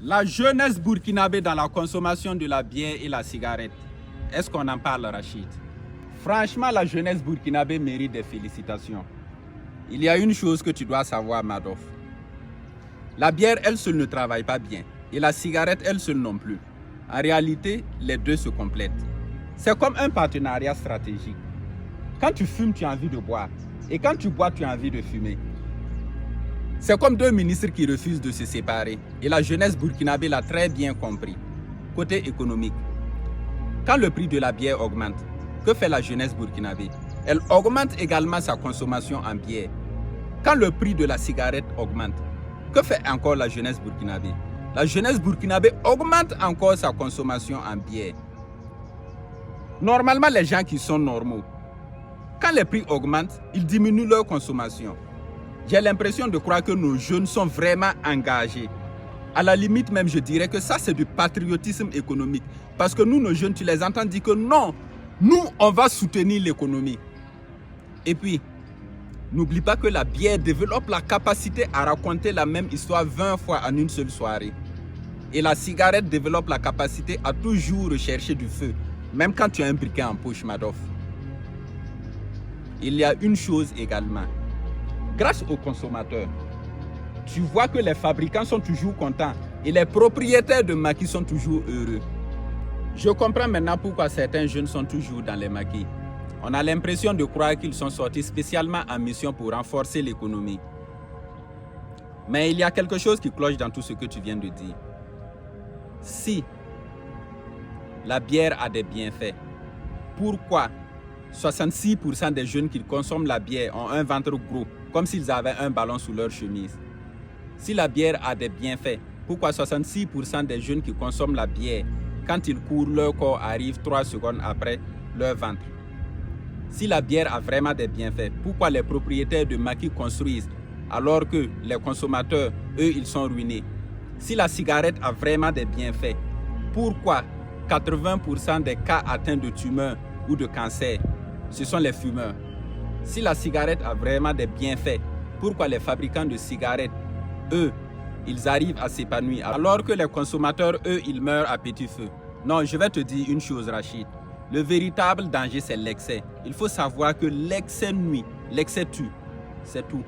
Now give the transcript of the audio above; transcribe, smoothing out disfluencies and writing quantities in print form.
La jeunesse burkinabé dans la consommation de la bière et la cigarette. Est-ce qu'on en parle, Rachid? Franchement, la jeunesse burkinabé mérite des félicitations. Il y a une chose que tu dois savoir, Madoff. La bière, elle seule, ne travaille pas bien. Et la cigarette, elle seule non plus. En réalité, les deux se complètent. C'est comme un partenariat stratégique. Quand tu fumes, tu as envie de boire. Et quand tu bois, tu as envie de fumer. C'est comme deux ministres qui refusent de se séparer. Et la jeunesse burkinabé l'a très bien compris. Côté économique, quand le prix de la bière augmente, que fait la jeunesse burkinabé? Elle augmente également sa consommation en bière. Quand le prix de la cigarette augmente, que fait encore la jeunesse burkinabé? La jeunesse burkinabé augmente encore sa consommation en bière. Normalement, les gens qui sont normaux, quand les prix augmentent, ils diminuent leur consommation. J'ai l'impression de croire que nos jeunes sont vraiment engagés. À la limite même, je dirais que ça, c'est du patriotisme économique. Parce que nous, nos jeunes, tu les entends dire que non, nous, on va soutenir l'économie. Et puis, n'oublie pas que la bière développe la capacité à raconter la même histoire 20 fois en une seule soirée. Et la cigarette développe la capacité à toujours rechercher du feu, même quand tu as un briquet en poche, Madoff. Il y a une chose également. Grâce aux consommateurs, tu vois que les fabricants sont toujours contents et les propriétaires de maquis sont toujours heureux. Je comprends maintenant pourquoi certains jeunes sont toujours dans les maquis. On a l'impression de croire qu'ils sont sortis spécialement en mission pour renforcer l'économie. Mais il y a quelque chose qui cloche dans tout ce que tu viens de dire. Si la bière a des bienfaits, pourquoi 66% des jeunes qui consomment la bière ont un ventre gros, comme s'ils avaient un ballon sous leur chemise? Si la bière a des bienfaits, pourquoi 66% des jeunes qui consomment la bière, quand ils courent, leur corps arrive 3 secondes après leur ventre? Si la bière a vraiment des bienfaits, pourquoi les propriétaires de maquis construisent alors que les consommateurs, eux, ils sont ruinés? Si la cigarette a vraiment des bienfaits, pourquoi 80% des cas atteints de tumeurs ou de cancer, ce sont les fumeurs? Si la cigarette a vraiment des bienfaits, pourquoi les fabricants de cigarettes, eux, ils arrivent à s'épanouir alors que les consommateurs, eux, ils meurent à petit feu? Non, je vais te dire une chose, Rachid. Le véritable danger, c'est l'excès. Il faut savoir que l'excès nuit, l'excès tue. C'est tout.